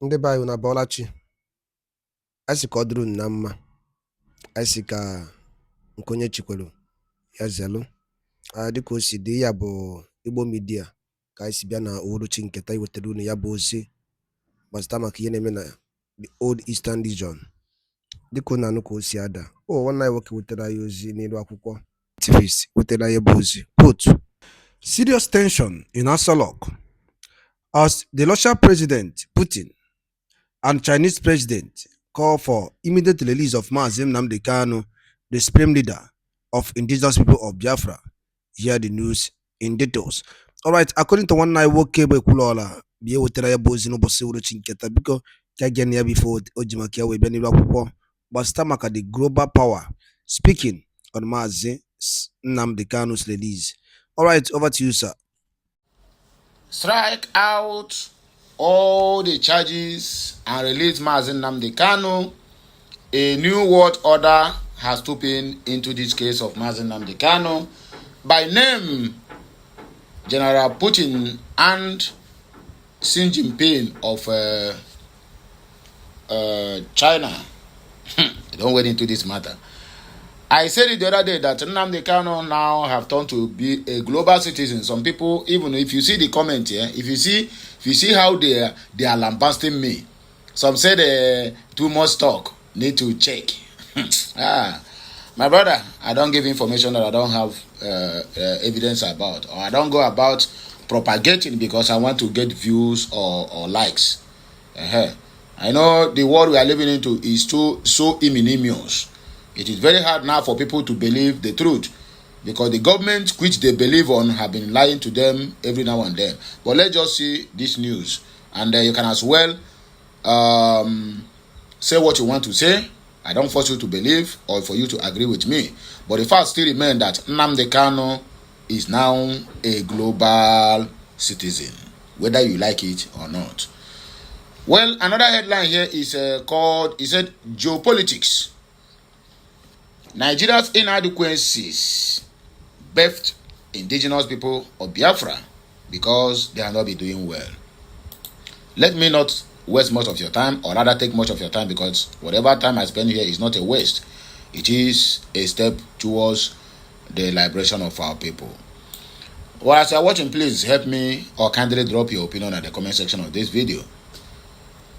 Ndị be anyị na Bọlachi, anyị sị ka ọ dịrị unu na mma, anyị sị ka nke onye chikwelu ya zelu. Dịka o si dị, ya bụ Igbo Media ka anyị si bịa na uhuruchi nketa iwetara unu ya bụ ozi gbasịta maka ihe na-eme na the Old Eastern Region. Dịka unu anụ ka o si ada, nwanne anyị nwoke wetara anyị ozi n'elu akwụkwọ. Activist wetara anyị bụ ozi, quote, "Serious tension in Asolok as the Russian President Putin and Chinese President call for immediate release of Nnamdi Kanu, the supreme leader of indigenous people of Biafra." Hear the news in details. All right, according to one night work cable kulola, be wetara ya bozi no bosi uruchi nketa biko ka gen ya before ojimakia we beni akwụkwọ gbasịta maka the global power speaking on Mazi Nnamdi Kanu's release. All right, over to you, sir. Strike out all the charges and release Mazi Nnamdi Kanu. A new world order has stood into this case of Mazi Nnamdi Kanu. By name, General Putin and Xi Jinping of China. Don't wade into this matter. I said it the other day that Nnamdi Kanu now have turned to be a global citizen. Some people, even if you see the comment here, if you see how they are lambasting me, some said too much talk, need to check. My brother, I don't give information that I don't have evidence about, or I don't go about propagating because I want to get views or likes. I know the world we are living into is so ignominious. It is very hard now for people to believe the truth because the government which they believe on have been lying to them every now and then. But let's just see this news, and you can as well say what you want to say. I don't force you to believe or for you to agree with me. But the fact still remains that Nnamdi Kanu is now a global citizen, whether you like it or not. Well, another headline here is called, it said, Geopolitics. Nigeria's inadequacies birthed indigenous people of Biafra because they have not been doing well. Let me not waste much of your time, or rather take much of your time, because whatever time I spend here is not a waste. It is a step towards the liberation of our people. Well, as you're watching, please help me or kindly drop your opinion at the comment section of this video.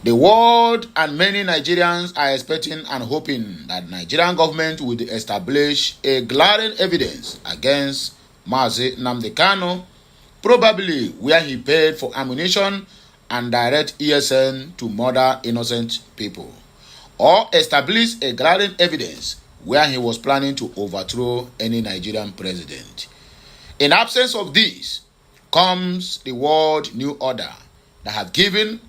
The world and many Nigerians are expecting and hoping that Nigerian government will establish a glaring evidence against Mazi Nnamdi Kanu, probably where he paid for ammunition and direct ESN to murder innocent people, or establish a glaring evidence where he was planning to overthrow any Nigerian president. In absence of this comes the world new order that have given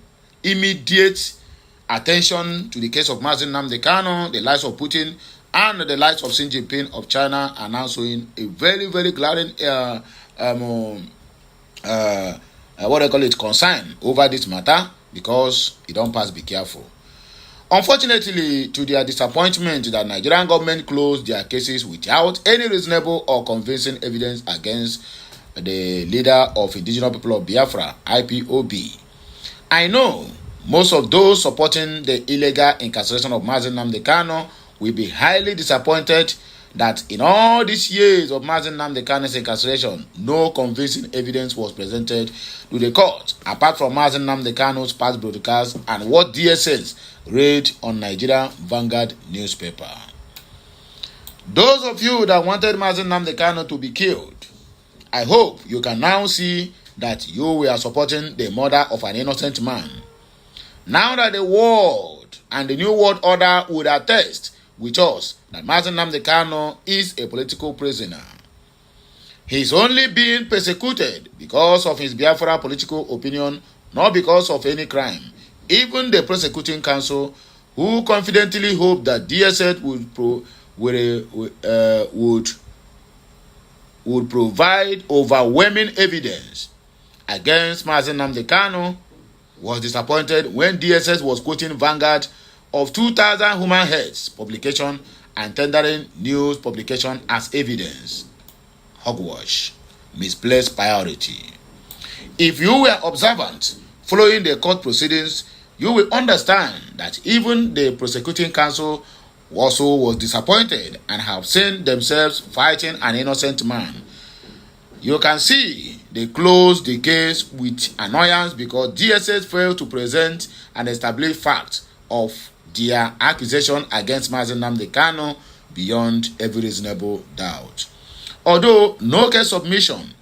immediate attention to the case of Mazi Nnamdi Kanu, the lies of Putin, and the lies of Xi Jinping of China, are now showing a very, very glaring concern over this matter, because it don't pass be careful. Unfortunately, to their disappointment, the Nigerian government closed their cases without any reasonable or convincing evidence against the leader of indigenous people of Biafra, IPOB. I know most of those supporting the illegal incarceration of Mazi Nnamdi Kanu will be highly disappointed that in all these years of Mazi Nnamdi Kanu's incarceration, no convincing evidence was presented to the court, apart from Mazi Nnamdi Kanu's past broadcasts and what DSS read on Nigeria Vanguard newspaper. Those of you that wanted Mazi Nnamdi Kanu to be killed, I hope you can now see that you were supporting the murder of an innocent man. Now that the world and the new world order would attest with us that Mazi Nnamdi Kanu is a political prisoner. He is only being persecuted because of his Biafra political opinion, not because of any crime. Even the prosecuting counsel, who confidently hope that DSS would provide overwhelming evidence against Mazi Nnamdi Kanu, was disappointed when DSS was quoting Vanguard of 2,000 human heads publication and tendering news publication as evidence. Hogwash, misplaced priority. If you were observant following the court proceedings you will understand that even the prosecuting counsel also was disappointed and have seen themselves fighting an innocent man. You can see they closed the case with annoyance because DSS failed to present and establish facts of their accusation against Nnamdi Kanu beyond every reasonable doubt. Although no case submission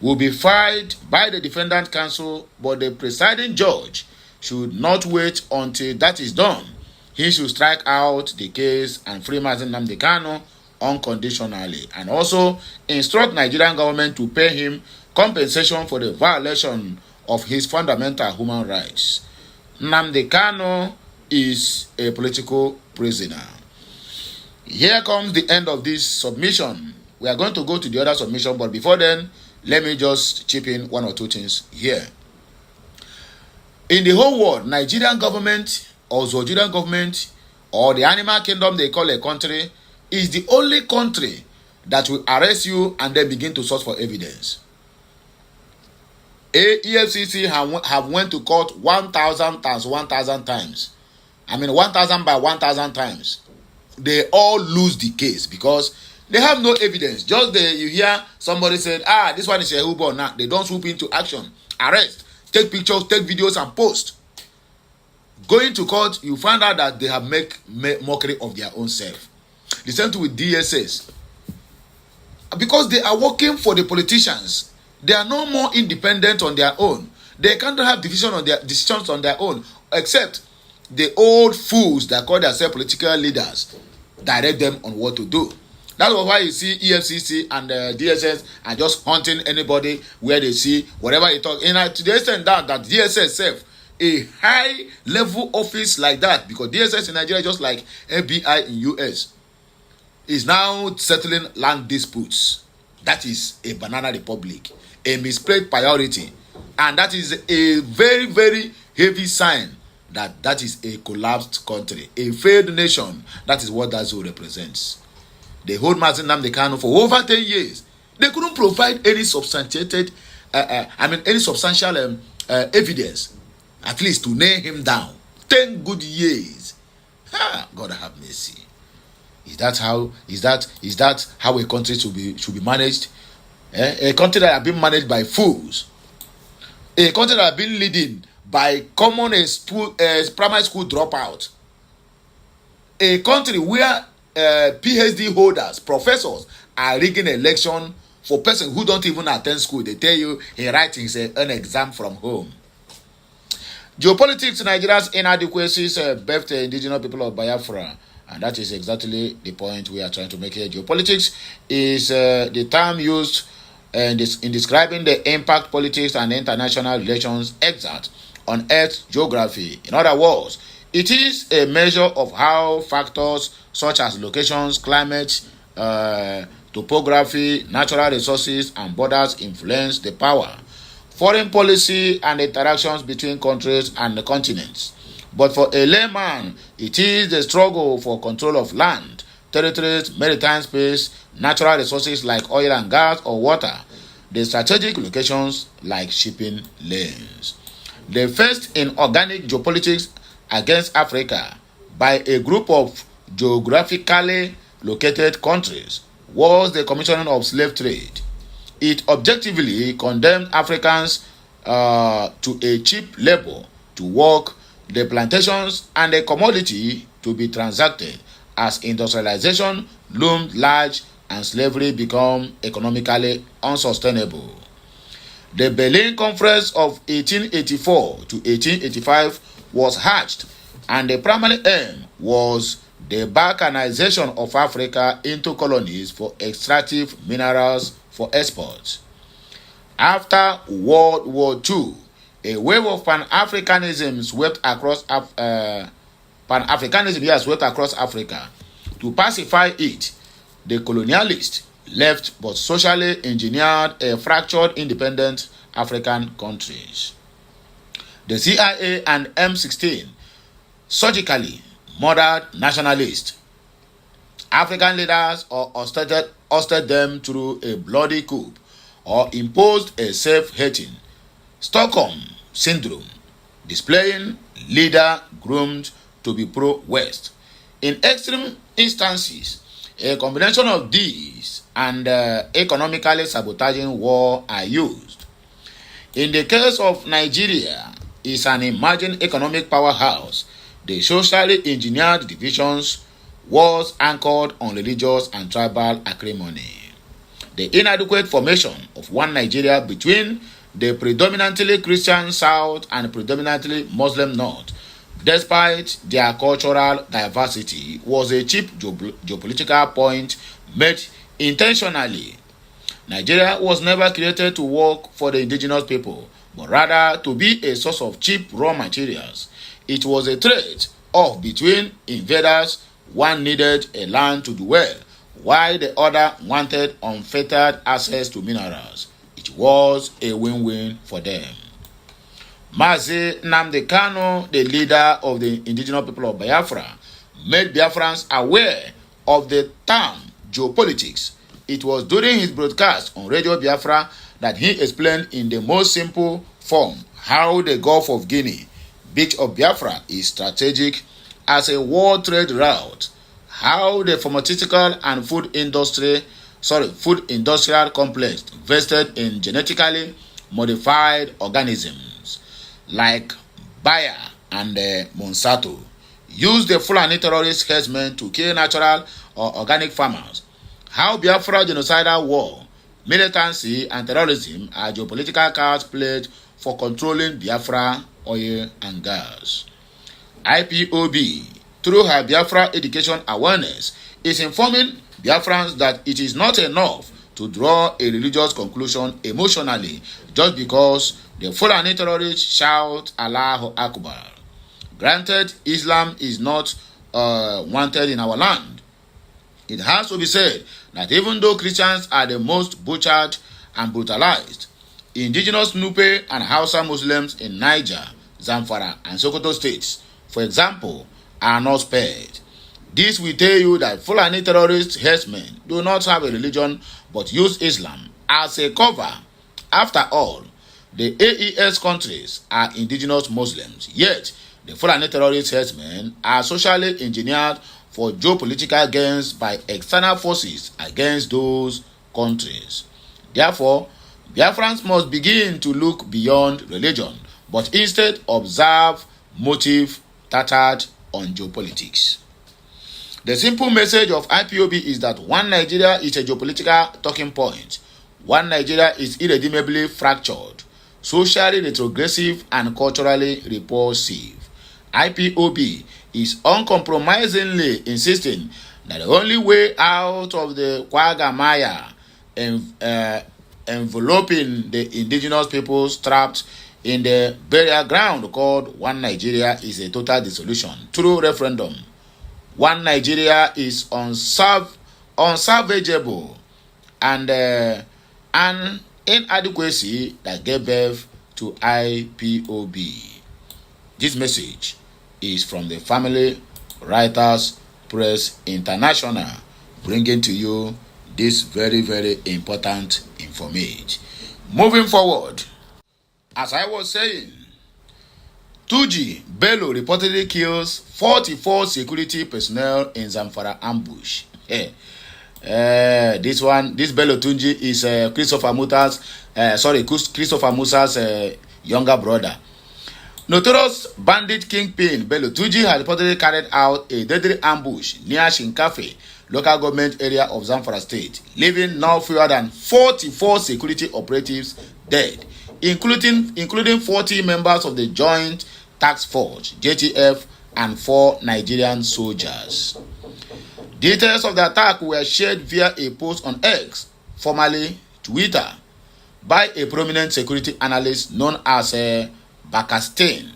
will be filed by the defendant counsel, but the presiding judge should not wait until that is done. He should strike out the case and free Nnamdi Kanu unconditionally, and also instruct Nigerian government to pay him compensation for the violation of his fundamental human rights. Nnamdi Kanu is a political prisoner. Here comes the end of this submission. We are going to go to the other submission, but before then, let me just chip in one or two things here. In the whole world, Nigerian government or Nigerian government or the animal kingdom they call a country is the only country that will arrest you and then begin to search for evidence. EFCC have went to court 1,000 times 1,000 times. I mean 1,000 by 1,000 times. They all lose the case because they have no evidence. Just you hear somebody said, this one is a Uber. Now they don't swoop into action, arrest, take pictures, take videos and post. Going to court, you find out that they have make mockery of their own self. The same thing with DSS. Because they are working for the politicians. They are no more independent on their own. They can't have decisions on their own, except the old fools that call themselves political leaders direct them on what to do. That's why you see EFCC and DSS are just hunting anybody where they see whatever you talk. And to the extent that DSS self, a high level office like that, because DSS in Nigeria just like FBI in US, is now settling land disputes. That is a banana republic, a misplaced priority, and that is a very, very heavy sign that is a collapsed country, a failed nation. That is what that zone represents. They hold Nnamdi Kanu for over 10 years. They couldn't provide any substantiated, any substantial evidence, at least to nail him down. 10 good years. God have mercy. Is that how a country should be managed? A country that has been managed by fools. A country that has been leading by common primary school dropout. A country where PhD holders, professors are rigging election for persons who don't even attend school. They tell you he writes an exam from home. Geopolitics, Nigeria's inadequacies birthed the indigenous people of Biafra. And that is exactly the point we are trying to make here. Geopolitics is the term used in describing the impact politics and international relations exert on Earth's geography. In other words, it is a measure of how factors such as locations, climate, topography, natural resources, and borders influence the power, foreign policy, and interactions between countries and the continents. But for a layman, it is the struggle for control of land, territories, maritime space, natural resources like oil and gas or water, the strategic locations like shipping lanes. The first in organic geopolitics against Africa by a group of geographically located countries was the Commissioning of Slave Trade. It objectively condemned Africans to a cheap labor to work the plantations and the commodity to be transacted as industrialization loomed large and slavery became economically unsustainable. The Berlin Conference of 1884 to 1885 was hatched, and the primary aim was the balkanization of Africa into colonies for extractive minerals for export. After World War II, a wave of Pan-Africanism swept across Africa. To pacify it, the colonialists left but socially engineered a fractured independent African countries. The CIA and M16 surgically murdered nationalists. African leaders or ousted them through a bloody coup or imposed a self-hating Stockholm syndrome displaying leader groomed to be pro-West. In extreme instances, a combination of these and economically sabotaging war are used. In the case of Nigeria, is an emerging economic powerhouse. The socially engineered divisions was anchored on religious and tribal acrimony. The inadequate formation of one Nigeria between the predominantly Christian South and predominantly Muslim North, despite their cultural diversity, was a cheap geopolitical point made intentionally. Nigeria was never created to work for the indigenous people, but rather to be a source of cheap raw materials. It was a trade-off between invaders. One needed a land to dwell, while the other wanted unfettered access to minerals. It was a win-win for them. Mazi Nnamdi Kanu, the leader of the indigenous people of Biafra, made Biafrans aware of the term geopolitics. It was during his broadcast on Radio Biafra that he explained in the most simple form how the Gulf of Guinea, Beach of Biafra, is strategic as a world trade route, how the pharmaceutical and food industrial complex vested in genetically modified organisms like Bayer and Monsanto used the Fulani terrorist herdsmen to kill natural or organic farmers, how Biafra genocidal war, militancy, and terrorism are geopolitical cards played for controlling Biafra oil and gas. IPOB, through her Biafra education awareness, is informing Biafrans that it is not enough to draw a religious conclusion emotionally just because the Fulani terrorists shout Allahu Akbar. Granted, Islam is not wanted in our land. It has to be said that even though Christians are the most butchered and brutalized, indigenous Nupe and Hausa Muslims in Niger, Zamfara, and Sokoto states, for example, are not spared. This will tell you that Fulani terrorist herdsmen do not have a religion but use Islam as a cover. After all, the AES countries are indigenous Muslims, yet the Fulani terrorist herdsmen are socially engineered for geopolitical gains by external forces against those countries. Therefore, Biafrans must begin to look beyond religion, but instead observe motive tethered on geopolitics. The simple message of IPOB is that one Nigeria is a geopolitical talking point. One Nigeria is irredeemably fractured, socially retrogressive, and culturally repulsive. IPOB is uncompromisingly insisting that the only way out of the quagmire enveloping the indigenous peoples trapped in the burial ground called One Nigeria is a total dissolution through referendum. One Nigeria is unsalvageable, and an inadequacy that gave birth to IPOB. This message is from the Family Writers Press International, bringing to you this very, very important information. Moving forward, as I was saying, Tuji Bello reportedly kills 44 security personnel in Zamfara ambush. This Bello Tunji is Christopher Musa's younger brother. Notorious bandit kingpin Bello Tunji has reportedly carried out a deadly ambush near Shinkafe, local government area of Zamfara state, leaving no fewer than 44 security operatives dead, including 40 members of the Joint Task Force (JTF) and 4 Nigerian soldiers. Details of the attack were shared via a post on X, formerly Twitter, by a prominent security analyst known as Bakastain.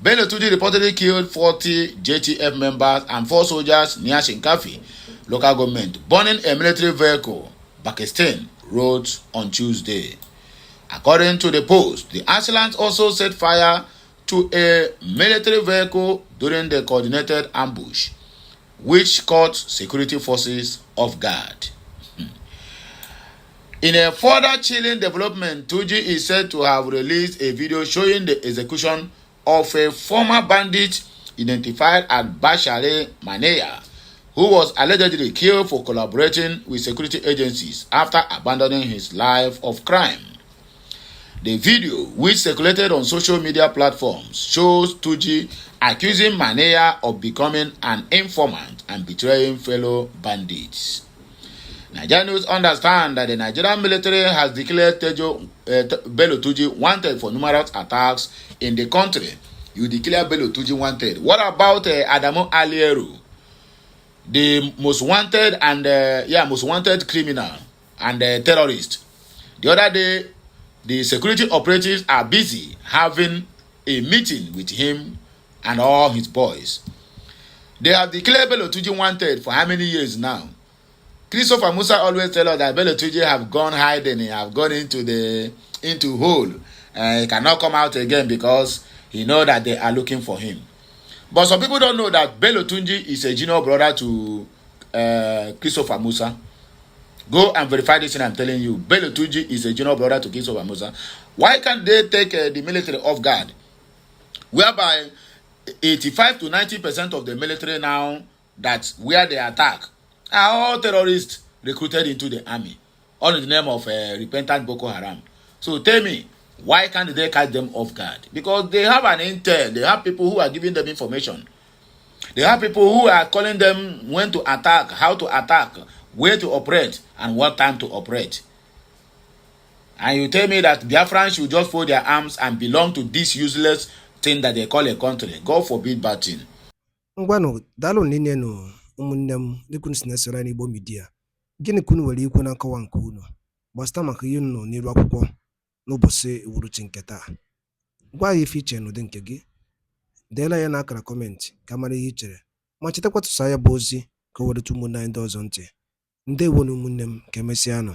Bello Tunji reportedly killed 40 JTF members and 4 soldiers near Shinkafi local government, burning a military vehicle, Bakastain wrote on Tuesday. According to the post, the assailants also set fire to a military vehicle during the coordinated ambush, which caught security forces off guard. In a further chilling development, Tunji is said to have released a video showing the execution of a former bandit identified as Bashare Maneya, who was allegedly killed for collaborating with security agencies after abandoning his life of crime. The video, which circulated on social media platforms, shows Tuji accusing Maneya of becoming an informant and betraying fellow bandits. Nigerian news understand that the Nigerian military has declared Bello Tuji wanted for numerous attacks in the country. You declare Bello Tuji wanted. What about Adamu Alieru, the most wanted and most wanted criminal and terrorist? The other day, the security operatives are busy having a meeting with him and all his boys. They have declared Bello Tuji wanted for how many years now? Christopher Musa always tell us that Bello Tuji have gone hiding, he have gone into hole. He cannot come out again because he know that they are looking for him. But some people don't know that Bello Tuji is a junior brother to Christopher Musa. Go and verify this thing I'm telling you. Bello Tuji is a junior brother to Christopher Musa. Why can't they take the military off guard? Whereby 85 to 90% of the military now that where they attack are all terrorists recruited into the army, all in the name of repentant Boko Haram. So tell me, why can't they catch them off guard? Because they have an intel, they have people who are giving them information. They have people who are calling them when to attack, how to attack, where to operate, and what time to operate. And you tell me that Biafrans should just fold their arms and belong to this useless thing that they call a country. God forbid bad thing. Ngwano, dalo nine no ụmụnne m dịka si na-esoro anyị n'Igbo Media. Gịnị ka unu nwere ikwu na nkọwa nke unu gbasịta maka ihe unu nọ n'iru akwụkwọ n'ụbọchị uhuruchi nke taa? Gwa anyị ife iche n'ụdị nke gị, deela ya n'akara kọmentị ka mara ihe i chere, ma chetakwa tụsa ya bụ ozi ka o wereta ụmụnne anyị ndị ọzọ ntị. Ndewo na ụmụnne m, ka emesịa nụ.